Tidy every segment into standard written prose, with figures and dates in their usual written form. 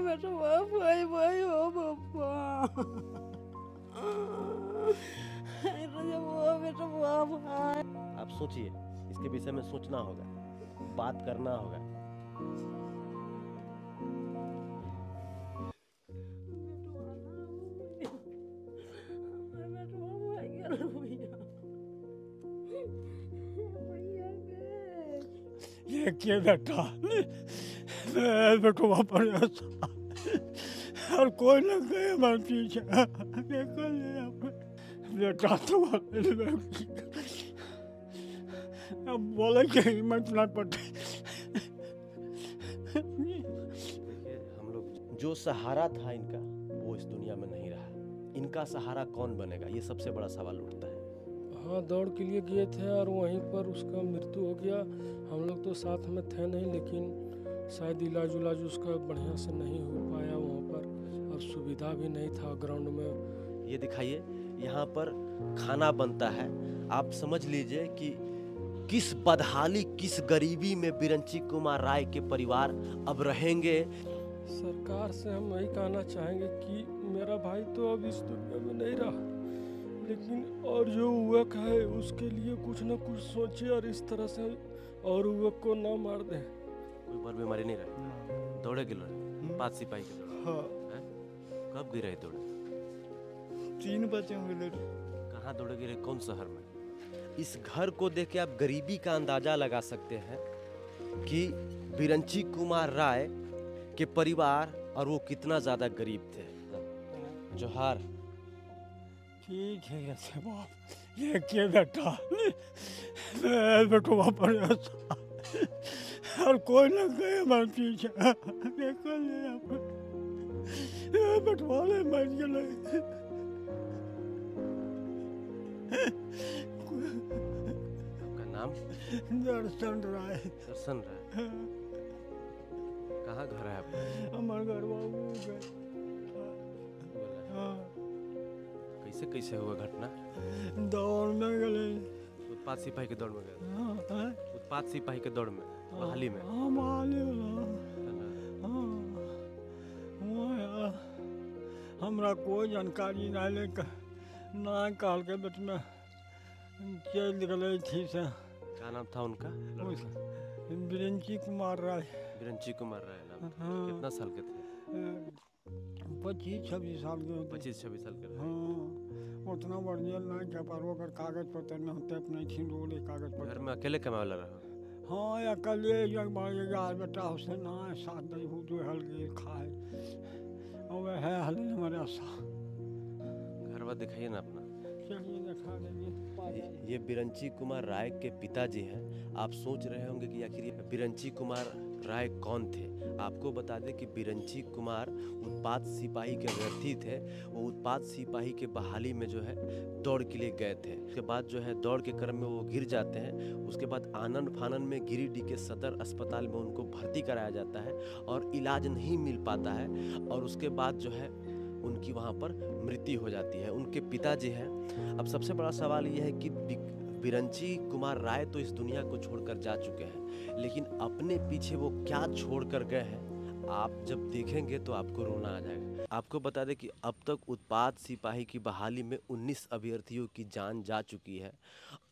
बेटा बाप भाई भाई हो बापा बेटा बाप भाई। आप सोचिए, इसके विषय में सोचना होगा, बात करना होगा। ये क्या बेटा बेटो वापस और कोई न गए मैं पीछे बेटा तो अब बोले कि हिम्मत ना पड़ती। देखिए, हम लोग जो सहारा था इनका वो इस दुनिया में नहीं रहा। इनका सहारा कौन बनेगा, ये सबसे बड़ा सवाल उठता है। हाँ, दौड़ के लिए गए थे और वहीं पर उसका मृत्यु हो गया। हम लोग तो साथ में थे नहीं, लेकिन शायद इलाज उलाज उसका बढ़िया से नहीं हो पाया वहाँ पर, और सुविधा भी नहीं था ग्राउंड में। ये दिखाइए, यहाँ पर खाना बनता है। आप समझ लीजिए कि किस बदहाली, किस गरीबी में बिरंची कुमार राय के परिवार अब रहेंगे। सरकार से हम यही कहना चाहेंगे कि मेरा भाई तो अब इस दुनिया में नहीं रहा, लेकिन और जो युवक है उसके लिए कुछ न कुछ सोचे और इस तरह से और युवक को ना मार दे। कोई बर बीमारी नहीं रहे, दौड़े गिर रहे, 5 सिपाही के दौड़े। हाँ, कब गिरे दौड़े? 3 बजे मिले। कहाँ दौड़े गिरे, कौन शहर में? इस घर को देख के आप गरीबी का अंदाजा लगा सकते हैं कि बिरंची कुमार राय के परिवार और वो कितना ज्यादा गरीब थे। जोहार। ठीक है ऐसे बाप, ये क्या बेटा बेटो वापस और कोई न गए मैं पीछे बटवाले मर गए। आपका नाम? दर्शन राय। दर्शन राय। कहाँ घर है आपका? हमारे घर बाबू गए। हाँ, कैसे कैसे हुआ घटना? दौड़ में गए। उत्पाद सिपाही के दौड़ में गए? हाँ, हाँ, उत्पाद सिपाही के दौड़ में, बहाली में? हाँ, बहाली में। हाँ, हमरा कोई जानकारी नहीं, लेकर ना काल के बेट में चल गए थी से। क्या नाम था उनका? बिरंची कुमार राय। बिरंची कुमार राय नाम था। हाँ। कितना साल के थे? 25-26 साल के होते। 25-26 साल के थे। हाँ, उतना बढ़िया ना क्या पर अगर कागज पत्र में होते अपने थी रोले कागज पत्र। घर में अकेले कमाए वाला रहा? हाँ, अकेले यार बेटा उससे ना साथ नहीं हो जो हल के खाए और वह है हल हमारे आशा। घर बार दिखाइए ना अपना। चलिए दिखा देंगे। ये बिरंची कुमार राय के पिताजी हैं। आप सोच रहे होंगे कि आखिर ये बिरंची कुमार राय कौन थे। आपको बता दें कि बिरंची कुमार उत्पाद सिपाही के अभ्यर्थी थे। वो उत्पाद सिपाही के बहाली में जो है दौड़ के लिए गए थे। उसके बाद जो है दौड़ के क्रम में वो गिर जाते हैं। उसके बाद आनन फानन में गिरिडीह के सदर अस्पताल में उनको भर्ती कराया जाता है और इलाज नहीं मिल पाता है, और उसके बाद जो है उनकी वहाँ पर मृत्यु हो जाती है। उनके पिताजी हैं। अब सबसे बड़ा सवाल ये है कि बिरंची कुमार राय तो इस दुनिया को छोड़कर जा चुके हैं, लेकिन अपने पीछे वो क्या छोड़कर गए हैं आप जब देखेंगे तो आपको रोना आ जाएगा। आपको बता दें कि अब तक उत्पाद सिपाही की बहाली में 19 अभ्यर्थियों की जान जा चुकी है,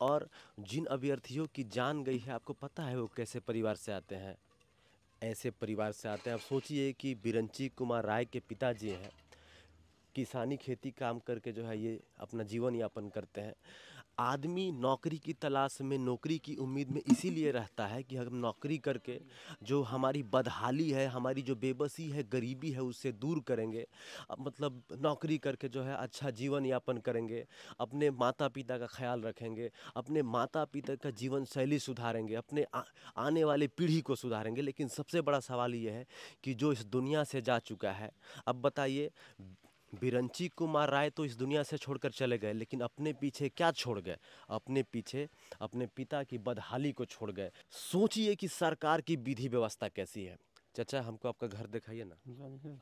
और जिन अभ्यर्थियों की जान गई है आपको पता है वो कैसे परिवार से आते हैं? ऐसे परिवार से आते हैं। आप सोचिए कि बिरंची कुमार राय के पिताजी हैं, किसानी खेती काम करके जो है ये अपना जीवन यापन करते हैं। आदमी नौकरी की तलाश में, नौकरी की उम्मीद में इसीलिए रहता है कि हम नौकरी करके जो हमारी बदहाली है, हमारी जो बेबसी है, गरीबी है, उससे दूर करेंगे। मतलब नौकरी करके जो है अच्छा जीवन यापन करेंगे, अपने माता पिता का ख्याल रखेंगे, अपने माता पिता का जीवन शैली सुधारेंगे, अपने आने वाले पीढ़ी को सुधारेंगे। लेकिन सबसे बड़ा सवाल ये है कि जो इस दुनिया से जा चुका है, अब बताइए बिरंची कुमार राय तो इस दुनिया से छोड़कर चले गए, लेकिन अपने पीछे क्या छोड़ गए? अपने पीछे अपने पिता की बदहाली को छोड़ गए। सोचिए कि सरकार की विधि व्यवस्था कैसी है। चाचा, हमको आपका घर दिखाइए ना।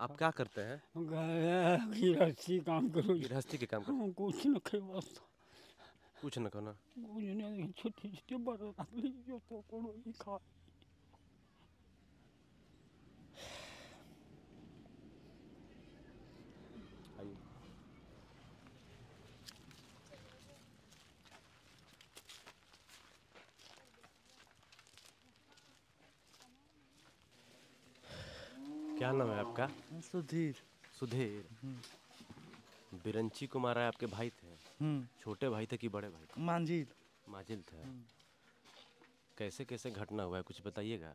आप क्या करते हैं? गृहस्थी काम करो। गृहस्थी के काम करते? कुछ न खे बस कुछ न खाना। कुछ नहीं, छोटी छोटी बर्तन जो तो करो खा। क्या नाम है आपका? सुधीर। सुधीर। बिरंची कुमार राय आपके भाई थे? छोटे भाई थे कि बड़े भाई थे? मांझिल। माजिल थे। कैसे कैसे घटना हुआ है कुछ बताइएगा।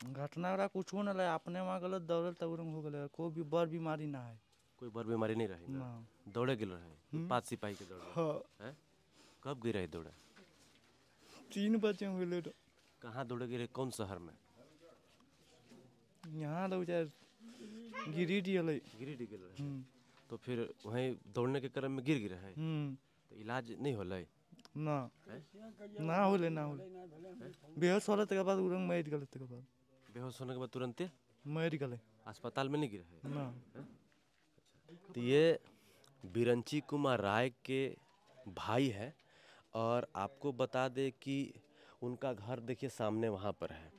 घटना रहा कुछ हो ना रहा, अपने वहाँ गलत दौड़ल तौरंग हो गए, कोई भी बड़ बीमारी ना है। कोई बर बीमारी नहीं रही ना? ना। दौड़े गिल रहे 5 सिपाही के दौड़े? हाँ। हैं? कब गिरे दौड़े? 3 बजे हुए तो कहाँ दौड़े गिरे, कौन शहर में? यहाँ तो बेचार गिरिडीह है। गिरिडीह गिर रहे? तो फिर वहीं दौड़ने के क्रम में गिर गिरे है? तो इलाज नहीं होले? ना ना होले ना होले, बेहोश होले तक बाद उरंग मर गए, तक बाद बेहोश होने के बाद तुरंत मर गए अस्पताल में नहीं गिरे है? ना। तो ये बिरंची कुमार राय के भाई है और आपको बता दे कि उनका घर देखिए सामने वहाँ पर है।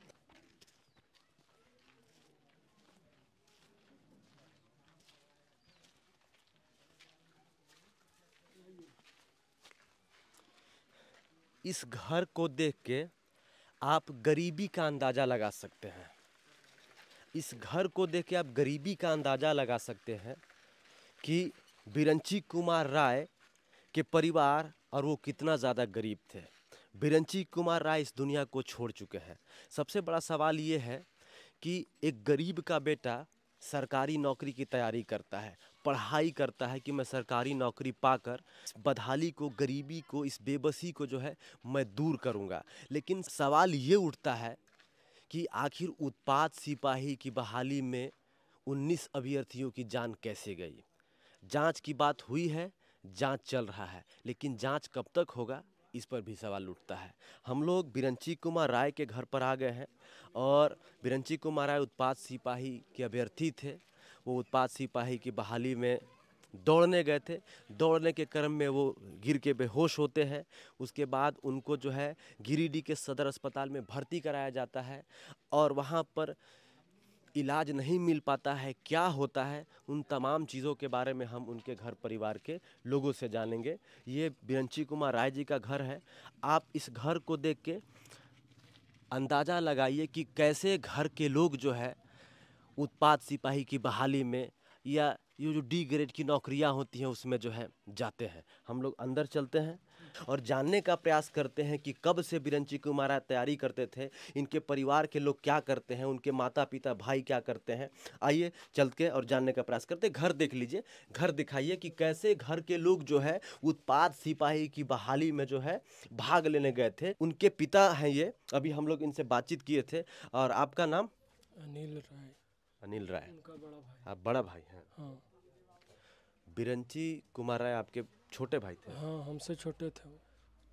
इस घर को देख के आप गरीबी का अंदाज़ा लगा सकते हैं। इस घर को देख के आप गरीबी का अंदाज़ा लगा सकते हैं कि बिरंची कुमार राय के परिवार और वो कितना ज़्यादा गरीब थे। बिरंची कुमार राय इस दुनिया को छोड़ चुके हैं। सबसे बड़ा सवाल ये है कि एक गरीब का बेटा सरकारी नौकरी की तैयारी करता है, पढ़ाई करता है कि मैं सरकारी नौकरी पाकर इस बदहाली को, गरीबी को, इस बेबसी को जो है मैं दूर करूंगा। लेकिन सवाल ये उठता है कि आखिर उत्पात सिपाही की बहाली में 19 अभ्यर्थियों की जान कैसे गई। जांच की बात हुई है, जांच चल रहा है, लेकिन जांच कब तक होगा इस पर भी सवाल उठता है। हम लोग बिरंची कुमार राय के घर पर आ गए हैं और बिरंची कुमार राय उत्पात सिपाही के अभ्यर्थी थे। वो उत्पात सिपाही की बहाली में दौड़ने गए थे। दौड़ने के क्रम में वो गिर के बेहोश होते हैं। उसके बाद उनको जो है गिरिडीह के सदर अस्पताल में भर्ती कराया जाता है और वहाँ पर इलाज नहीं मिल पाता है। क्या होता है, उन तमाम चीज़ों के बारे में हम उनके घर परिवार के लोगों से जानेंगे। ये बिरंची कुमार राय जी का घर है। आप इस घर को देख के अंदाज़ा लगाइए कि कैसे घर के लोग जो है उत्पात सिपाही की बहाली में या ये जो डी ग्रेड की नौकरियां होती हैं उसमें जो है जाते हैं। हम लोग अंदर चलते हैं और जानने का प्रयास करते हैं कि कब से बिरंची कुमार राय तैयारी करते थे, इनके परिवार के लोग क्या करते हैं, उनके माता पिता भाई क्या करते हैं। आइए चल के और जानने का प्रयास करते हैं। घर देख लीजिए, घर दिखाइए कि कैसे घर के लोग जो है उत्पात सिपाही की बहाली में जो है भाग लेने गए थे। उनके पिता हैं ये, अभी हम लोग इनसे बातचीत किए थे। और आपका नाम? अनिल राय। अनिल राय। उनका बड़ा भाई। आप बड़ा भाई हैं? हाँ। बिरंची कुमार राय आपके छोटे भाई थे? हाँ, हमसे छोटे थे वो।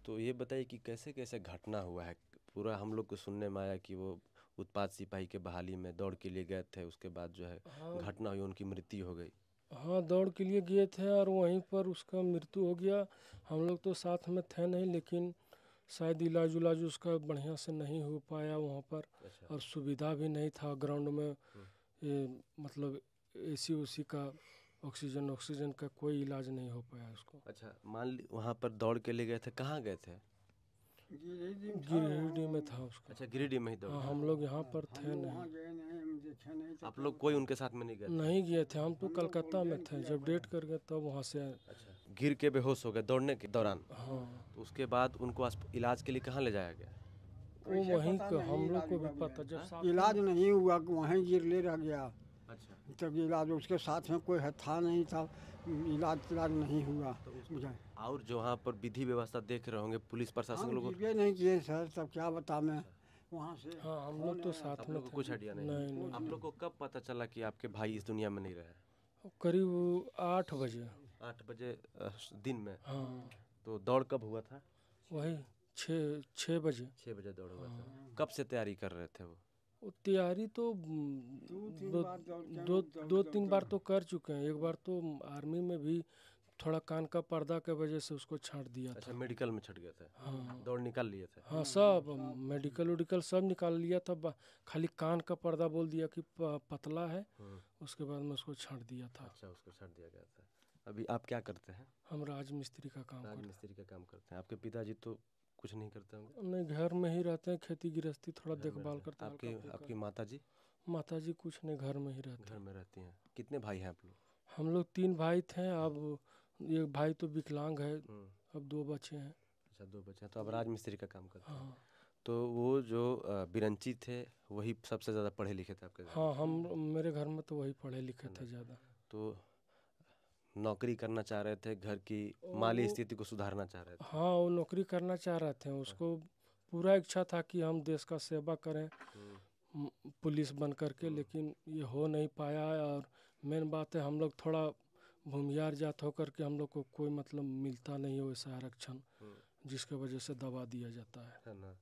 तो ये बताइए कि कैसे कैसे घटना हुआ है। पूरा हम लोग को सुनने में आया कि वो उत्पात सिपाही के बहाली में दौड़ के लिए गए थे, उसके बाद जो है हाँ। घटना हुई, उनकी मृत्यु हो गई। हाँ, दौड़ के लिए गए थे और वहीं पर उसका मृत्यु हो गया। हम लोग तो साथ में थे नहीं, लेकिन शायद इलाज उलाज उसका बढ़िया से नहीं हो पाया वहाँ पर। अच्छा। और सुविधा भी नहीं था ग्राउंड में, ये मतलब एसी उसी का, ऑक्सीजन का कोई इलाज नहीं हो पाया उसको। अच्छा, मान ली वहाँ पर दौड़ के ले गए थे, कहाँ गए थे? गिरिडीह में था उसका। अच्छा, गिरिडीह में ही दौड़। हाँ, हम लोग यहाँ पर थे नहीं। आप लोग कोई उनके साथ में नहीं गए? नहीं गए थे, हम तो कलकत्ता में थे। जब डेट कर गए तब वहाँ से आए। अच्छा, गिर के बेहोश हो गए दौड़ने के दौरान? हाँ। तो उसके बाद उनको इलाज के लिए कहाँ ले जाया गया? वो वहीं का, हम लोग को भी पता, जब साथ इलाज नहीं हुआ, वहीं गिर ले रह गया। अच्छा। तब इलाज, उसके साथ में कोई था नहीं था, इलाज नहीं हुआ। मुझे और जो वहाँ पर विधि व्यवस्था देख रहे होंगे, पुलिस प्रशासन लोग ये नहीं किए सर, तब क्या बता मैं वहाँ से। हाँ, हम लोग तो साथ आप में लोग को थे। कुछ आइडिया नहीं? नहीं। आप लोग को कब पता चला कि आपके भाई इस दुनिया में नहीं रहे? करीब 8 बजे। 8 बजे दिन में? हाँ। तो दौड़ कब हुआ था? वही 6 बजे। 6 बजे दौड़ हुआ था। कब से तैयारी कर रहे थे वो? वो तैयारी तो दो तीन बार तो कर चुके हैं। एक बार तो आर्मी में भी थोड़ा कान का पर्दा के वजह से उसको छांट दिया था। अच्छा, मेडिकल में छट गए थे? हाँ। दौड़ निकाल लिए थे? हाँ, सब मेडिकल उडिकल सब निकाल लिया था, खाली कान का पर्दा बोल दिया कि पतला है। उसके बाद में उसको छांट दिया था। अच्छा, उसको छांट दिया गया था। अभी आप क्या करते हैं? हम राजमिस्त्री का काम करते राजमिस्त्री का काम करते हैं। आपके पिताजी तो कुछ नहीं करते होंगे? हैं। नहीं, घर में ही रहते हैं, खेती गृहस्थी थोड़ा देखभाल करते हैं। आपकी माता जी? माताजी कुछ नहीं, घर में ही रहते घर में रहती हैं। कितने भाई हैं आप लोग? हम लोग 3 भाई थे, अब एक भाई तो विकलांग है, अब 2 बच्चे हैं। अच्छा, 2 बच्चे हैं। तो अब राज मिस्त्री का काम करते हैं। हाँ तो वो जो बिरंची थे वही सबसे ज़्यादा पढ़े लिखे थे आपके घर में? हाँ, हम मेरे घर में तो वही पढ़े लिखे थे ज़्यादा। तो नौकरी करना चाह रहे थे, घर की माली स्थिति को सुधारना चाह रहे थे। हाँ, वो नौकरी करना चाह रहे थे, उसको पूरा इच्छा था कि हम देश का सेवा करें पुलिस बन करके, लेकिन ये हो नहीं पाया। और मेन बात है, हम लोग थोड़ा भूमियार जात होकर के हम लोग को कोई मतलब मिलता नहीं है वैसा आरक्षण, जिसके वजह से दबा दिया जाता है ना।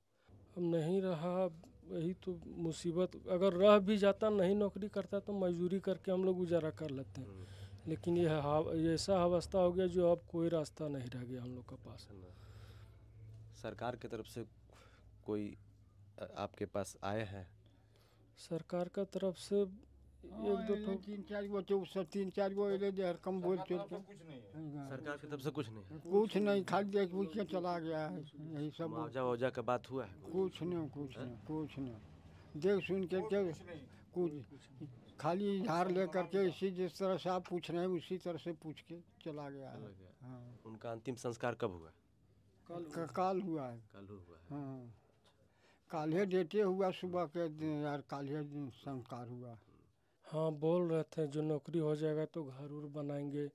अब नहीं रहा, यही तो मुसीबत। अगर रह भी जाता, नहीं नौकरी करता, तो मजदूरी करके हम लोग गुजारा कर लेते हैं। लेकिन ये ऐसा अवस्था हो गया जो अब कोई रास्ता नहीं रह गया हम लोग के पास। सरकार की तरफ से कोई आपके पास आए हैं? सरकार का तरफ से एक दो तो 3-4 गो तो सब 3-4 गो एले जे कम बोल चल के सरकार की तरफ से कुछ नहीं? कुछ नहीं, खाली देख पूछ के चला गया है, यही सब। मुआवजा का बात हुआ है? कुछ नहीं देख सुन के कुछ खाली इजहार ले करके इसी जिस तरह से आप पूछ रहे हैं उसी तरह से पूछ के चला गया है। हाँ, उनका अंतिम संस्कार कब हुआ? काल हुआ है। कल हुआ है। हाँ, काल्हे डेटे हुआ सुबह के यार, काल्हे संस्कार हुआ। हाँ, बोल रहे थे जो नौकरी हो जाएगा तो घर उर बनाएंगे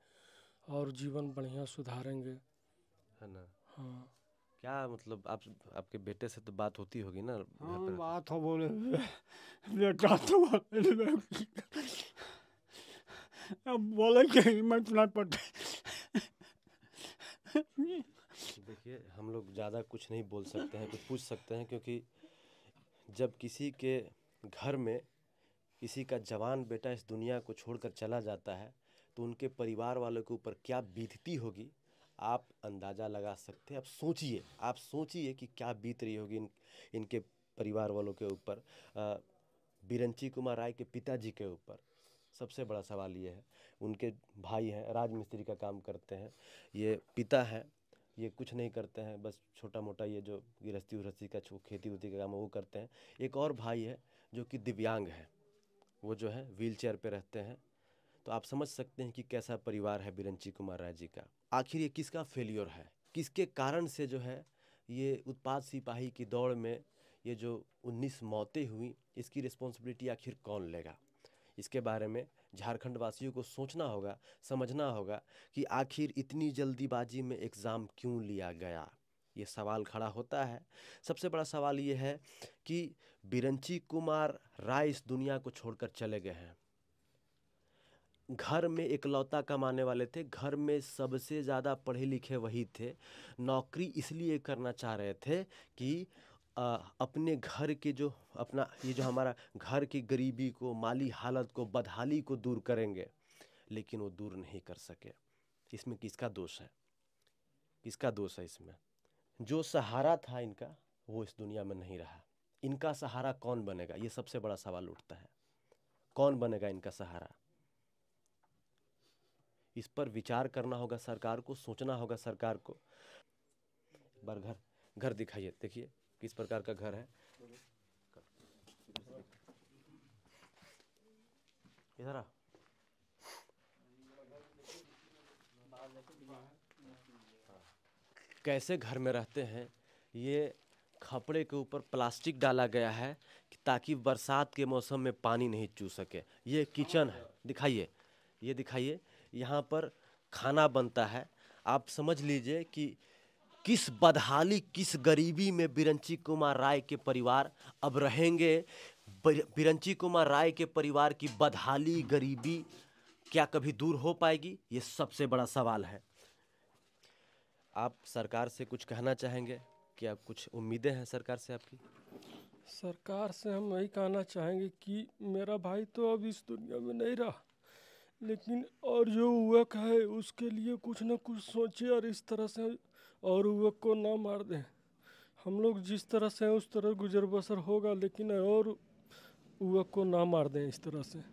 और जीवन बढ़िया सुधारेंगे, है ना। हाँ। क्या मतलब आपके बेटे से तो बात होती होगी ना? हाँ, बात हो, बोले बेटा तो अब बोले कि हिम्मत ना पड़े। देखिए, हम लोग ज़्यादा कुछ नहीं बोल सकते हैं, कुछ पूछ सकते हैं, क्योंकि जब किसी के घर में किसी का जवान बेटा इस दुनिया को छोड़कर चला जाता है तो उनके परिवार वालों के ऊपर क्या बीतती होगी आप अंदाज़ा लगा सकते हैं। आप सोचिए कि क्या बीत रही होगी इनके परिवार वालों के ऊपर, बिरंची कुमार राय के पिताजी के ऊपर। सबसे बड़ा सवाल ये है, उनके भाई हैं, राज मिस्त्री का काम करते हैं, ये पिता हैं, ये कुछ नहीं करते हैं, बस छोटा मोटा ये जो गृहस्थी का खेती उती का काम वो करते हैं। एक और भाई है जो कि दिव्यांग है, वो जो है व्हील चेयर पर रहते हैं। तो आप समझ सकते हैं कि कैसा परिवार है बिरंची कुमार राय जी का। आखिर ये किसका फेलियर है, किसके कारण से जो है ये उत्पाद सिपाही की दौड़ में ये जो 19 मौतें हुई, इसकी रिस्पॉन्सिबिलिटी आखिर कौन लेगा? इसके बारे में झारखंड वासियों को सोचना होगा, समझना होगा कि आखिर इतनी जल्दीबाजी में एग्ज़ाम क्यों लिया गया, ये सवाल खड़ा होता है। सबसे बड़ा सवाल ये है कि बिरंची कुमार राय इस दुनिया को छोड़कर चले गए हैं। घर में इकलौता कमाने वाले थे, घर में सबसे ज़्यादा पढ़े लिखे वही थे। नौकरी इसलिए करना चाह रहे थे कि अपने घर के जो ये जो हमारा घर की गरीबी को, माली हालत को, बदहाली को दूर करेंगे, लेकिन वो दूर नहीं कर सके। इसमें किसका दोष है? किसका दोष है इसमें? जो सहारा था इनका वो इस दुनिया में नहीं रहा। इनका सहारा कौन बनेगा, ये सबसे बड़ा सवाल उठता है। कौन बनेगा इनका सहारा? इस पर विचार करना होगा सरकार को, सोचना होगा सरकार को। बार घर दिखाइए, देखिए किस प्रकार का घर है। इधर आ। कैसे घर में रहते हैं, ये खपड़े के ऊपर प्लास्टिक डाला गया है ताकि बरसात के मौसम में पानी नहीं चू सके। ये किचन है, दिखाइए, ये दिखाइए, यहाँ पर खाना बनता है। आप समझ लीजिए कि किस बदहाली, किस गरीबी में बिरंची कुमार राय के परिवार अब रहेंगे। बिरंची कुमार राय के परिवार की बदहाली, गरीबी क्या कभी दूर हो पाएगी? ये सबसे बड़ा सवाल है। आप सरकार से कुछ कहना चाहेंगे? क्या कुछ उम्मीदें हैं सरकार से आपकी? सरकार से हम यही कहना चाहेंगे कि मेरा भाई तो अब इस दुनिया में नहीं रहा, लेकिन और जो युवक है उसके लिए कुछ न कुछ सोचे और इस तरह से और युवक को ना मार दें। हम लोग जिस तरह से हैं उस तरह गुजर बसर होगा, लेकिन और युवक को ना मार दें इस तरह से।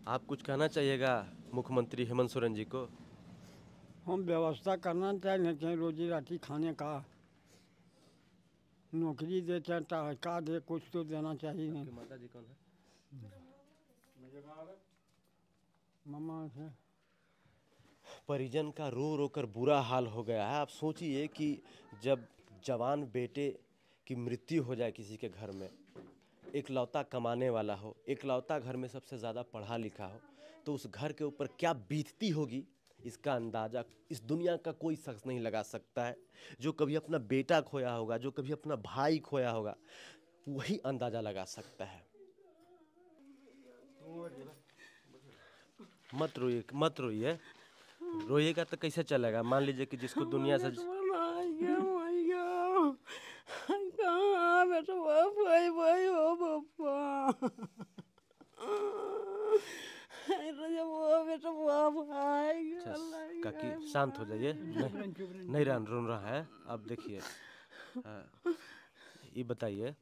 आप कुछ कहना चाहिएगा मुख्यमंत्री हेमंत सोरेन जी को? हम व्यवस्था करना चाहिए रोजी रोटी खाने का, नौकरी दे चाहे का दे, कुछ तो देना चाहिए। माता जी कौन है? मामा से परिजन का रो रो कर बुरा हाल हो गया है। आप सोचिए कि जब जवान बेटे की मृत्यु हो जाए किसी के घर में, एकलौता कमाने वाला हो, एकलौता घर में सबसे ज़्यादा पढ़ा लिखा हो, तो उस घर के ऊपर क्या बीतती होगी, इसका अंदाज़ा इस दुनिया का कोई शख्स नहीं लगा सकता है। जो कभी अपना बेटा खोया होगा, जो कभी अपना भाई खोया होगा, वही अंदाज़ा लगा सकता है। मत रोइए, मत रोइए, रोइएगा तो कैसे चलेगा। मान लीजिए कि जिसको दुनिया से कहाँ बेटा भाई भाई हो पापा बेटा भाई। काकी शांत हो जाइए, नहीं रो रहा है। अब देखिए, ये बताइए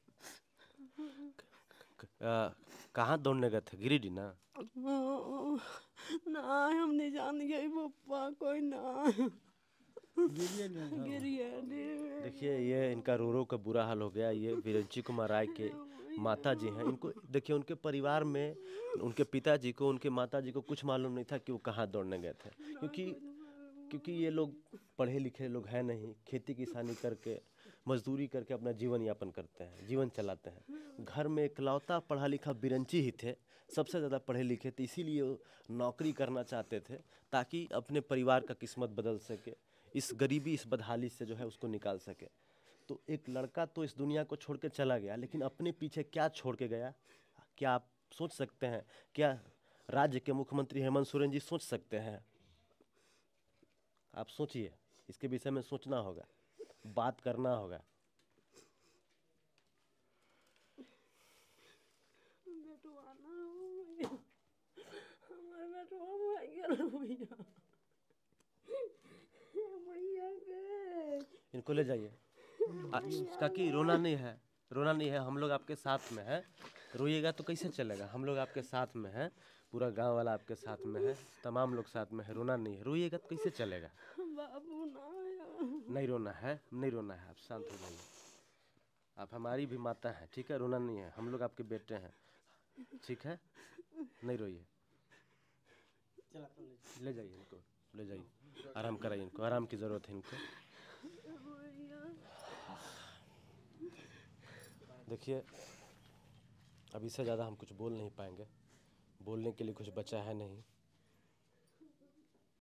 कहाँ दौड़ने गए थे? गिरिडीह ना? ना हम नहीं जान गए पप्पा, कोई ना देखिए, ये इनका रो रो का बुरा हाल हो गया। ये विरंची कुमार राय के माता जी हैं। इनको देखिए, उनके परिवार में उनके पिताजी को, उनके माता जी को कुछ मालूम नहीं था कि वो कहाँ दौड़ने गए थे, क्योंकि ये लोग पढ़े लिखे लोग हैं नहीं। खेती किसानी करके, मजदूरी करके अपना जीवन यापन करते हैं, जीवन चलाते हैं। घर में इकलौता पढ़ा लिखा बिरंची ही थे, सबसे ज़्यादा पढ़े लिखे थे, इसीलिए वो नौकरी करना चाहते थे ताकि अपने परिवार का किस्मत बदल सके, इस गरीबी, इस बदहाली से जो है उसको निकाल सके। तो एक लड़का तो इस दुनिया को छोड़ के चला गया, लेकिन अपने पीछे क्या छोड़ के गया, क्या आप सोच सकते हैं? क्या राज्य के मुख्यमंत्री हेमंत सोरेन जी सोच सकते हैं? आप सोचिए, इसके विषय में सोचना होगा, बात करना होगा। इनको ले जाइए। काकी रोना नहीं है, रोना नहीं है, हम लोग आपके साथ में हैं। रोइएगा तो कैसे चलेगा? हम लोग आपके साथ में हैं, पूरा गांव वाला आपके साथ में है, तमाम लोग साथ में है। रोना नहीं है, रोइएगा तो कैसे चलेगा? बाबू ना, नहीं रोना है, नहीं रोना है, आप शांत हो जाइए। आप हमारी भी माता हैं, ठीक है? रोना नहीं है, हम लोग आपके बेटे हैं, ठीक है? नहीं रोइए, ले जाइए इनको, ले जाइए, आराम कराइए इनको, आराम की ज़रूरत है इनको। देखिए, अब इससे ज़्यादा हम कुछ बोल नहीं पाएंगे, बोलने के लिए कुछ बचा है नहीं।